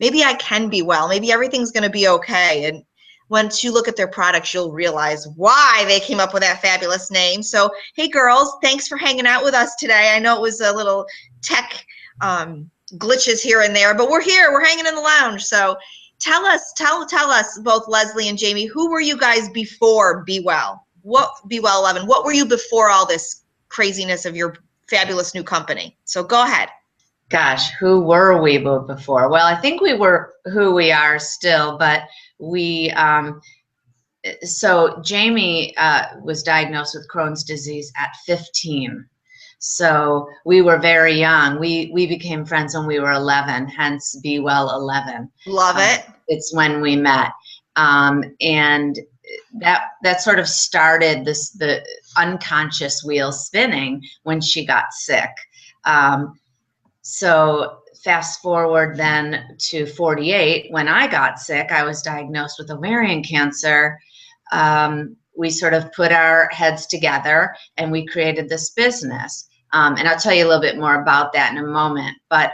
maybe I can be well, maybe everything's going to be okay. And once you look at their products, you'll realize why they came up with that fabulous name. So, hey girls, thanks for hanging out with us today. I know it was a little tech glitches here and there, but we're here, we're hanging in the lounge. So tell us, both Leslie and Jamie, who were you guys before BWell? What BWell 11? What were you before all this craziness of your fabulous new company? So go ahead. Gosh, who were we before? Well, I think we were who we are still, but we, so Jamie was diagnosed with Crohn's disease at 15. So we were very young. We became friends when we were 11, hence BWell 11. Love it. It's when we met. And that sort of started the unconscious wheel spinning when she got sick. So fast forward then to 48, when I got sick, I was diagnosed with ovarian cancer. We sort of put our heads together and we created this business. And I'll tell you a little bit more about that in a moment. But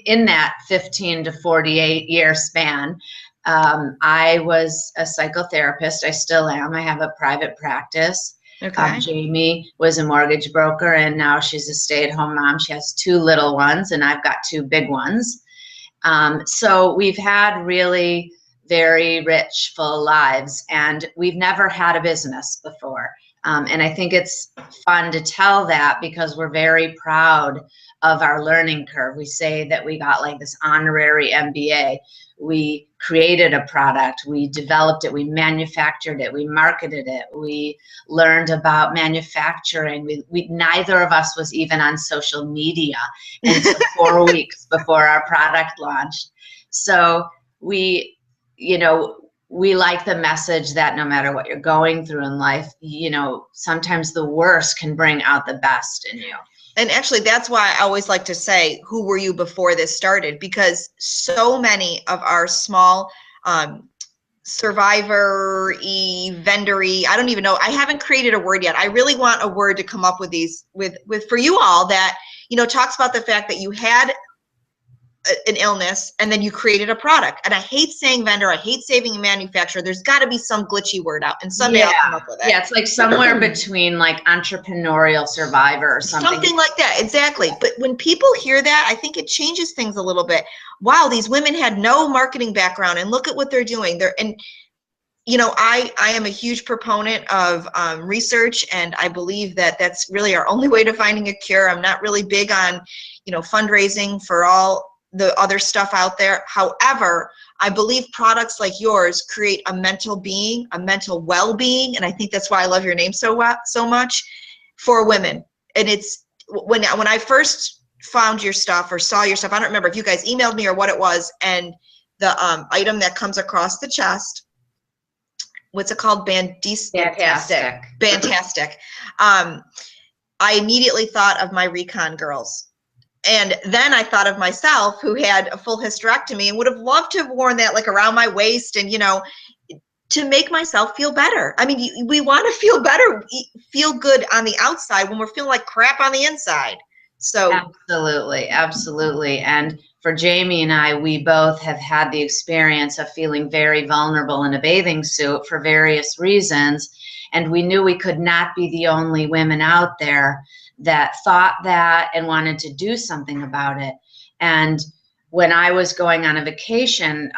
in that 15 to 48 year span, I was a psychotherapist. I still am. I have a private practice. Okay. Jamie was a mortgage broker, and now she's a stay-at-home mom. She has 2 little ones, and I've got 2 big ones. So we've had really very rich, full lives, and we've never had a business before. And I think it's fun to tell that because we're very proud of our learning curve. We say that we got like this honorary MBA. We created a product, we developed it, we manufactured it, we marketed it, we learned about manufacturing. We neither of us was even on social media until 4 weeks before our product launched. So we, you know, we like the message that no matter what you're going through in life, you know, sometimes the worst can bring out the best in you. And actually, that's why I always like to say, who were you before this started? Because so many of our small survivor-y, vendor-y, I don't even know, I haven't created a word yet. I really want a word to come up with these, with for you all that, you know, talks about the fact that you had an illness and then you created a product. And I hate saying vendor, I hate saying manufacturer. There's got to be some glitchy word out, and someday I'll come up with it. Yeah, it's like somewhere between like entrepreneurial survivor or something. Something like that, exactly. But when people hear that, I think it changes things a little bit. Wow, these women had no marketing background, and look at what they're doing. And you know, I am a huge proponent of research, and I believe that that's really our only way to finding a cure. I'm not really big on, you know, fundraising for all the other stuff out there. However, I believe products like yours create a mental being, a mental well-being, and I think that's why I love your name so much, for women. And it's when I first found your stuff or saw your stuff, I don't remember if you guys emailed me or what it was, and the item that comes across the chest, what's it called? Bandtastic. Bandtastic. I immediately thought of my recon girls. And then I thought of myself, who had a full hysterectomy and would have loved to have worn that like around my waist, and, you know, to make myself feel better. I mean, we want to feel better, feel good on the outside when we're feeling like crap on the inside. So absolutely, absolutely. And for Jamie and I, we both have had the experience of feeling very vulnerable in a bathing suit for various reasons. And we knew we could not be the only women out there that thought that and wanted to do something about it. And when I was going on a vacation,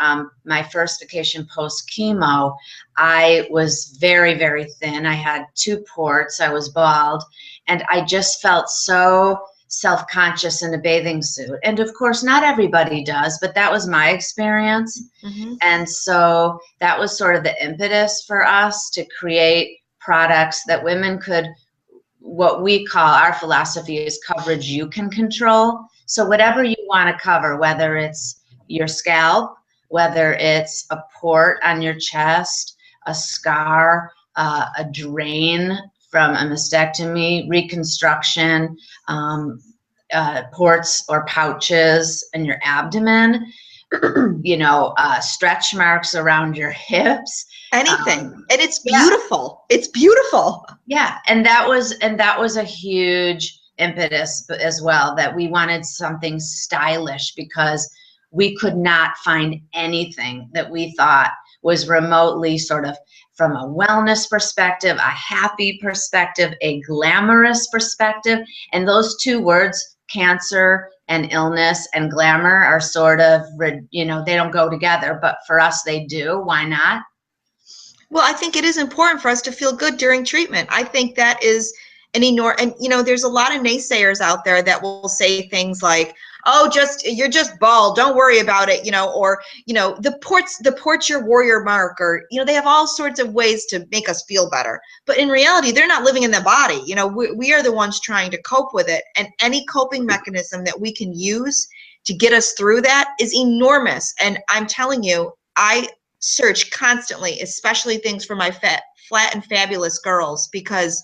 my first vacation post chemo, I was very, very thin. I had 2 ports, I was bald, and I just felt so self-conscious in a bathing suit. And of course, not everybody does, but that was my experience. Mm-hmm. And so that was sort of the impetus for us to create products that women could, what we call, our philosophy is coverage you can control. So whatever you want to cover, whether it's your scalp, whether it's a port on your chest, a scar, a drain from a mastectomy, reconstruction, ports or pouches in your abdomen, you know, stretch marks around your hips. Anything. And it's beautiful. Yeah. It's beautiful. Yeah. And that was a huge impetus as well, that we wanted something stylish, because we could not find anything that we thought was remotely sort of from a wellness perspective, a happy perspective, a glamorous perspective. And those two words, cancer and illness and glamour, are sort of, you know, they don't go together, but for us they do. Why not? Well, I think it is important for us to feel good during treatment. I think that is an enormous, and you know, there's a lot of naysayers out there that will say things like, "Oh, you're just bald. Don't worry about it," you know, or you know, the port's your warrior mark, or you know, they have all sorts of ways to make us feel better. But in reality, they're not living in their body. You know, we are the ones trying to cope with it, and any coping mechanism that we can use to get us through that is enormous. And I'm telling you, I search constantly, especially things for my flat and fabulous girls, because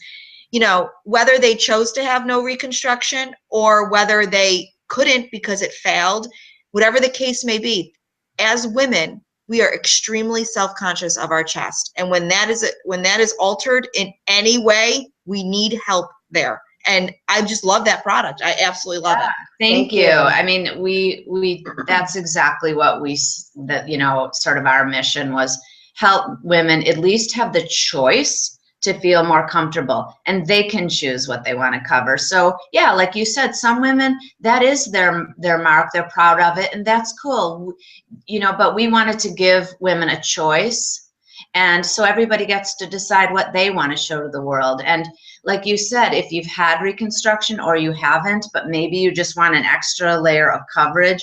you know, whether they chose to have no reconstruction or whether they couldn't because it failed, whatever the case may be, as women, we are extremely self-conscious of our chest, and when that is altered in any way, we need help there. And I just love that product. I absolutely love it. Thank you. I mean, we that's exactly what you know, sort of our mission was, help women at least have the choice to feel more comfortable, and they can choose what they want to cover. So yeah, like you said, some women, that is their mark, they're proud of it, and that's cool, you know, but we wanted to give women a choice, and so everybody gets to decide what they want to show to the world. And like you said, if you've had reconstruction or you haven't, but maybe you just want an extra layer of coverage,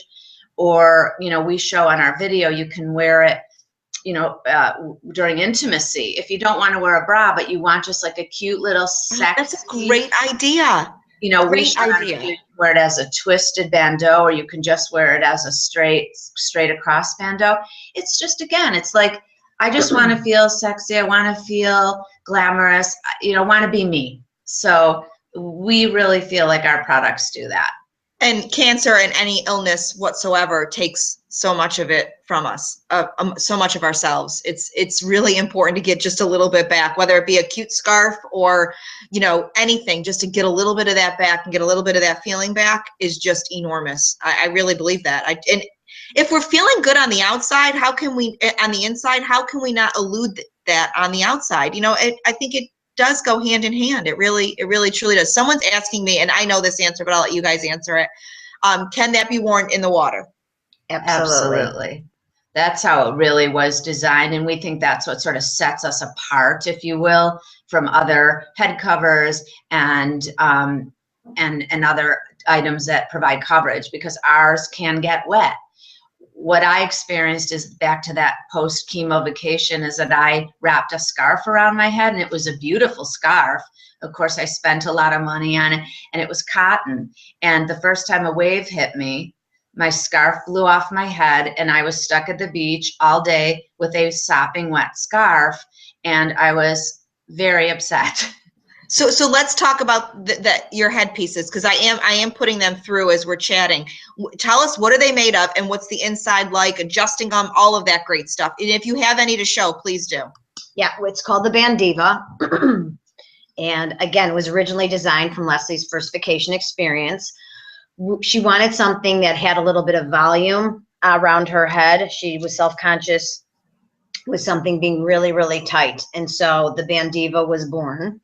or you know, we show on our video, you can wear it, you know, during intimacy. If you don't want to wear a bra, but you want just like a cute little sexy. That's a great idea. You know, great idea. You can wear it as a twisted bandeau, or you can just wear it as a straight across bandeau. It's just, again, it's like, I just want to feel sexy. I want to feel glamorous. You know, want to be me. So we really feel like our products do that. And cancer and any illness whatsoever takes so much of it from us, so much of ourselves. It's really important to get just a little bit back, whether it be a cute scarf or, you know, anything, just to get a little bit of that back and get a little bit of that feeling back is just enormous. I really believe that. And if we're feeling good on the outside, how can we, on the inside, how can we not elude that on the outside? You know, I think it does go hand in hand. It really truly does. Someone's asking me, and I know this answer, but I'll let you guys answer it. Can that be worn in the water? Absolutely. That's how it really was designed, and we think that's what sort of sets us apart, if you will, from other head covers and other items that provide coverage, because ours can get wet. What I experienced is, back to that post-chemo vacation, is that I wrapped a scarf around my head, and it was a beautiful scarf. Of course, I spent a lot of money on it, and it was cotton. And the first time a wave hit me, my scarf blew off my head, and I was stuck at the beach all day with a sopping wet scarf, and I was very upset. So let's talk about your headpieces, because I am putting them through as we're chatting. Tell us, what are they made of, and what's the inside like, adjusting them, all of that great stuff. And if you have any to show, please do. Yeah, it's called the Bandiva. And again, it was originally designed from Leslie's first vacation experience. She wanted something that had a little bit of volume around her head. She was self-conscious with something being really, really tight. And so the Bandiva was born.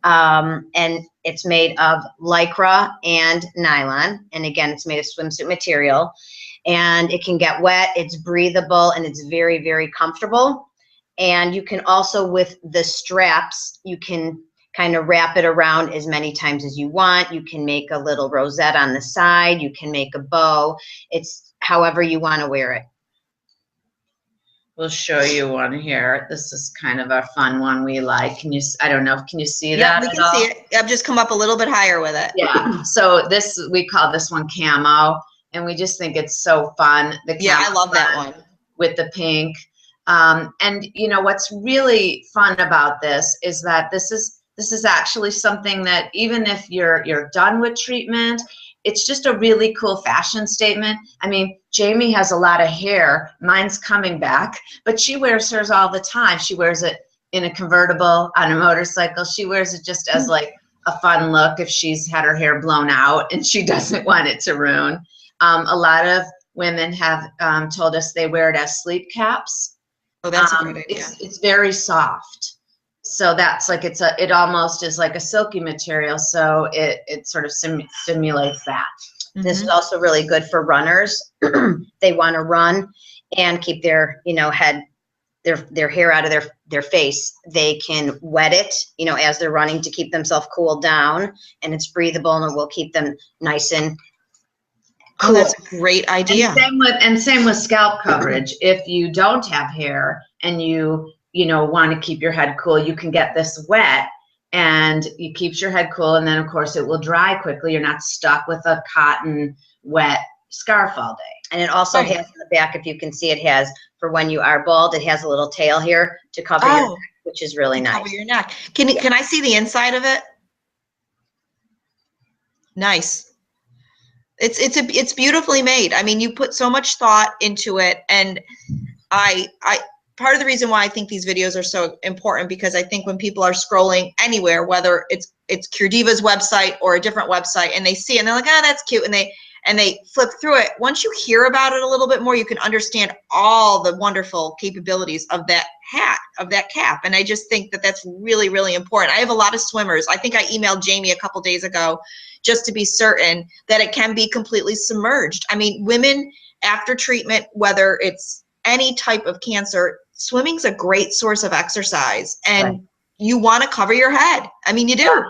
And it's made of lycra and nylon. And again, it's made of swimsuit material, and it can get wet. It's breathable, and it's very, very comfortable. And you can also, with the straps, you can kind of wrap it around as many times as you want. You can make a little rosette on the side. You can make a bow. It's however you want to wear it. We'll show you one here. This is kind of a fun one we like. Can you, I don't know, can you see that? Yeah, we can see it. I've just come up a little bit higher with it. Yeah, so this, we call this one camo, and we just think it's so fun. Yeah, I love that one. With the pink. And you know, what's really fun about this is that this is actually something that, even if you're done with treatment, it's just a really cool fashion statement. I mean, Jamie has a lot of hair. Mine's coming back, but she wears hers all the time. She wears it in a convertible, on a motorcycle. She wears it just as like a fun look if she's had her hair blown out and she doesn't want it to ruin. A lot of women have told us they wear it as sleep caps. Oh, that's a great idea. It's very soft. So that's like, it almost is like a silky material. So it sort of simulates that. This is also really good for runners. They want to run and keep their, head, their hair out of their face. They can wet it, as they're running to keep themselves cooled down, and it's breathable and it will keep them nice and cool. Oh, that's a great idea. And same with scalp coverage. If you don't have hair and you want to keep your head cool, you can get this wet and it keeps your head cool. And then of course it will dry quickly. You're not stuck with a cotton wet scarf all day. And it also has in the back, if you can see, it has, for when you are bald, it has a little tail here to cover your neck, which is really nice. Cover your neck. Can I see the inside of it? Nice. It's beautifully made. I mean, you put so much thought into it, and I part of the reason why I think these videos are so important, because I think when people are scrolling anywhere, whether it's Cure Diva's website or a different website, and they see it and they're like, oh, that's cute, and they flip through it. Once you hear about it a little bit more, you can understand all the wonderful capabilities of that hat, of that cap. And I just think that that's really, really important. I have a lot of swimmers. I think I emailed Jamie a couple days ago just to be certain that it can be completely submerged. I mean, women after treatment, whether it's any type of cancer, swimming's a great source of exercise, and you want to cover your head. I mean, you do. Yeah.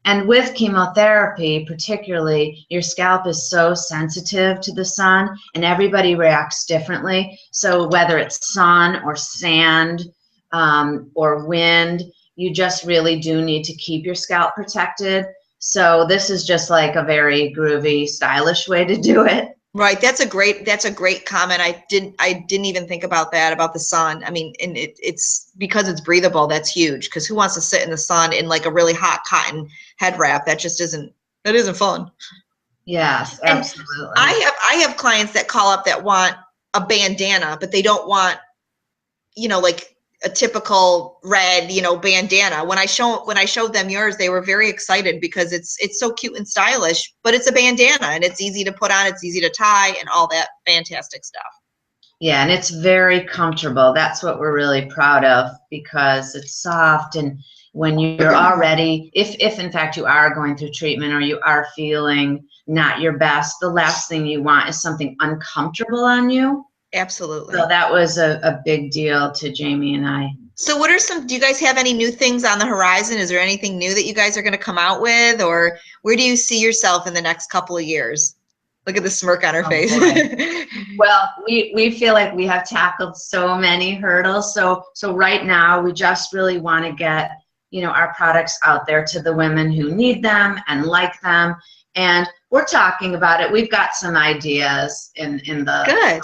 And with chemotherapy, particularly, your scalp is so sensitive to the sun, and everybody reacts differently. So whether it's sun or sand or wind, you just really do need to keep your scalp protected. So this is just like a very groovy, stylish way to do it. Right. That's a great comment. I didn't even think about that, about the sun. I mean, and it's because it's breathable. That's huge. Because who wants to sit in the sun in like a really hot cotton head wrap? That just isn't fun. Yes, absolutely. And I have clients that call up that want a bandana, but they don't want, like a typical red, bandana. When I showed them yours, they were very excited because it's so cute and stylish, but it's a bandana and it's easy to put on, it's easy to tie, and all that fantastic stuff. Yeah, and it's very comfortable. That's what we're really proud of, because it's soft, and when you're already, if in fact you are going through treatment or you are feeling not your best, the last thing you want is something uncomfortable on you. Absolutely. So that was a big deal to Jamie and I. So do you guys have any new things on the horizon? Is there anything new that you guys are going to come out with, or where do you see yourself in the next couple of years? Look at the smirk on her face. Well, we feel like we have tackled so many hurdles. So right now we just really want to get, our products out there to the women who need them and like them. And we're talking about it. We've got some ideas in the. Good.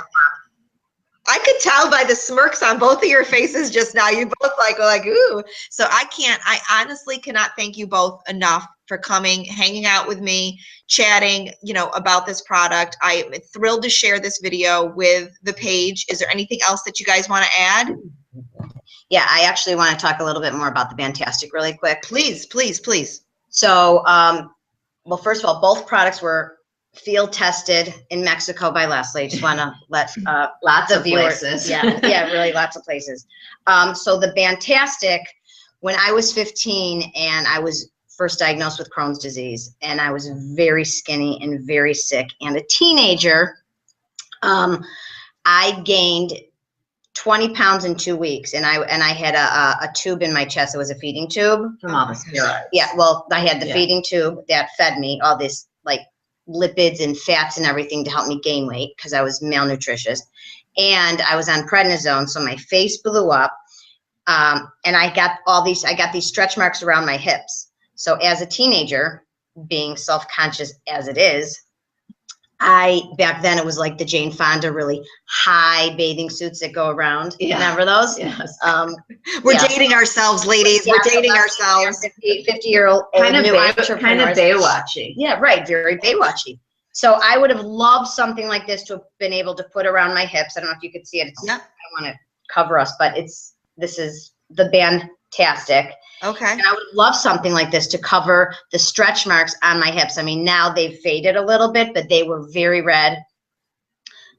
I could tell by the smirks on both of your faces just now. You both like, ooh. So I honestly cannot thank you both enough for coming, hanging out with me, chatting, about this product. I am thrilled to share this video with the page. Is there anything else that you guys want to add? Yeah, I actually want to talk a little bit more about the Bandtastic really quick. Please, please, please. So, well, first of all, both products were field tested in Mexico by Leslie. I just want to let lots of viewers, places. yeah, really lots of places. So the Bandtastic, when I was 15 and I was first diagnosed with Crohn's disease, and I was very skinny and very sick and a teenager, I gained 20 pounds in 2 weeks, and I had a tube in my chest. It was a feeding tube From all the steroids. Yeah, well, I had the feeding tube that fed me all this like lipids and fats and everything to help me gain weight because I was malnutritious, and I was on prednisone, so my face blew up, and I got these stretch marks around my hips. So as a teenager, being self-conscious as it is, back then it was like the Jane Fonda really high bathing suits that go around. Yeah. Remember those? Yes. We're dating ourselves, ladies. Yeah, we're dating ourselves. 50-year-old kind of entrepreneurs. Baywatchy. Yeah, right. Very Baywatchy. So I would have loved something like this to have been able to put around my hips. I don't know if you could see it. I don't want to cover us, but this is the Bandtastic. Okay. And I would love something like this to cover the stretch marks on my hips. I mean, now they've faded a little bit, but they were very red.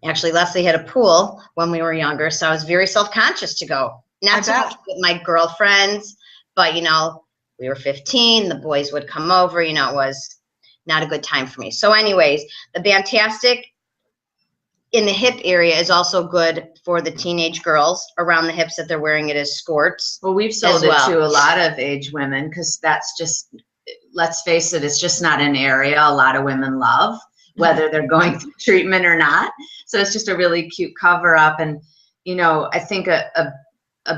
Actually, Leslie had a pool when we were younger, so I was very self-conscious to go. Not so much with my girlfriends, but, you know, we were 15, the boys would come over, you know, it was not a good time for me. So anyways, the Bandtastic in the hip area is also good for the teenage girls around the hips that they're wearing it as skirts. Well, we've sold it to a lot of age women because that's just, let's face it, it's just not an area a lot of women love, whether they're going through treatment or not. So it's just a really cute cover up. And, you know, I think a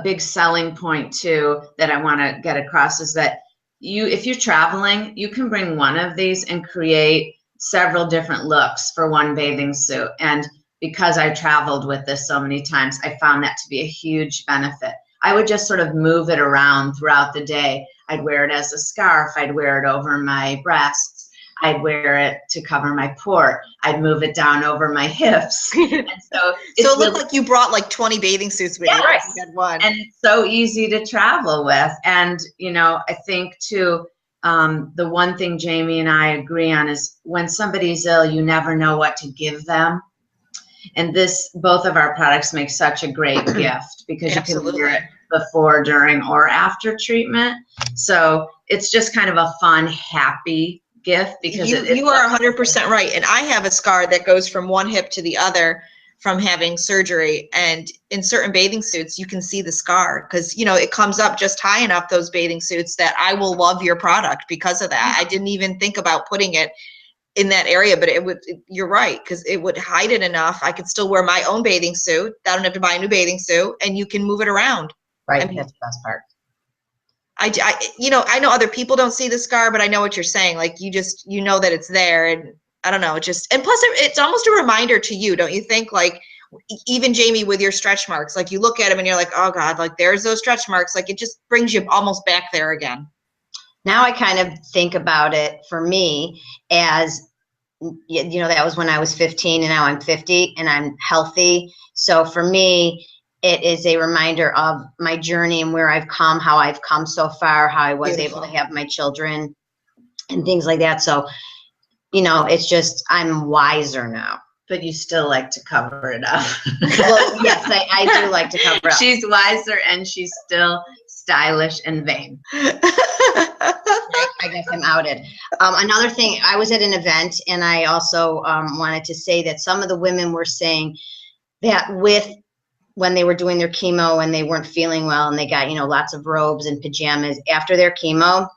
big selling point too that I want to get across is that if you're traveling, you can bring one of these and create several different looks for one bathing suit. And because I traveled with this so many times, I found that to be a huge benefit. I would just sort of move it around throughout the day. I'd wear it as a scarf. I'd wear it over my breasts. I'd wear it to cover my port. I'd move it down over my hips. And so it looked like you brought like 20 bathing suits with you. Right. You had one. And it's so easy to travel with. And, you know, I think too, the one thing Jamie and I agree on is when somebody's ill, you never know what to give them. And both of our products make such a great gift because you can wear it before, during, or after treatment. So it's just kind of a fun, happy gift because you are 100% right. And I have a scar that goes from one hip to the other from having surgery. And in certain bathing suits, you can see the scar because, you know, it comes up just high enough, those bathing suits, that I will love your product because of that. I didn't even think about putting it in that area, but you're right, because it would hide it enough. I could still wear my own bathing suit. I don't have to buy a new bathing suit, and you can move it around. Right, I mean, that's the best part. You know, I know other people don't see the scar, but I know what you're saying. Like you know that it's there, and I don't know, and plus it's almost a reminder to you, don't you think? Like even Jamie with your stretch marks, like you look at them and you're like, oh God, like there's those stretch marks. Like it just brings you almost back there again. Now I kind of think about it for me as, you know, that was when I was 15 and now I'm 50 and I'm healthy. So for me, it is a reminder of my journey and where I've come, how I've come so far, how I was able to have my children and things like that. So, you know, it's just, I'm wiser now. But you still like to cover it up. Well, yes, I do like to cover up. She's wiser and she's still stylish and vain. I guess I'm outed. Another thing, I was at an event and I also wanted to say that some of the women were saying that when they were doing their chemo and they weren't feeling well and they got, you know, lots of robes and pajamas after their chemo,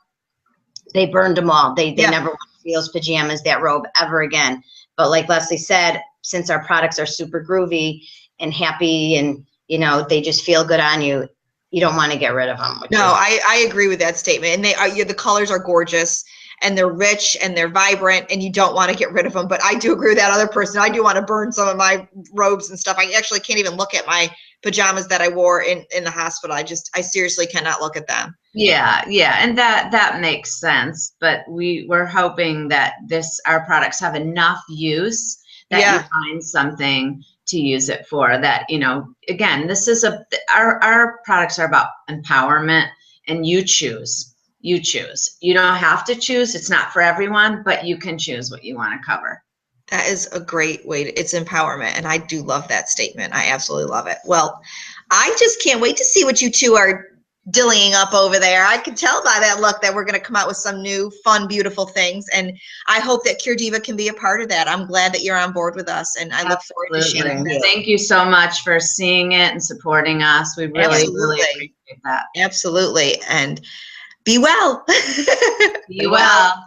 they burned them all. They never want to see those pajamas, that robe ever again. But like Leslie said, since our products are super groovy and happy and, you know, they just feel good on you, you don't want to get rid of them. No, I agree with that statement. And the colors are gorgeous and they're rich and they're vibrant and you don't want to get rid of them. But I do agree with that other person. I do want to burn some of my robes and stuff. I actually can't even look at my pajamas that I wore in the hospital. I seriously cannot look at them. Yeah. And that makes sense. But we're hoping that our products have enough use that you find something to use it for, that, you know, again, our products are about empowerment, and you choose. You don't have to choose. It's not for everyone, but you can choose what you want to cover. That is a great way it's empowerment. And I do love that statement. I absolutely love it. Well, I just can't wait to see what you two are dillying up over there. I can tell by that look that we're going to come out with some new, fun, beautiful things. And I hope that Cure Diva can be a part of that. I'm glad that you're on board with us. And I look forward to sharing that. Thank you so much for seeing it and supporting us. We really appreciate that. Absolutely. And be well. Be well.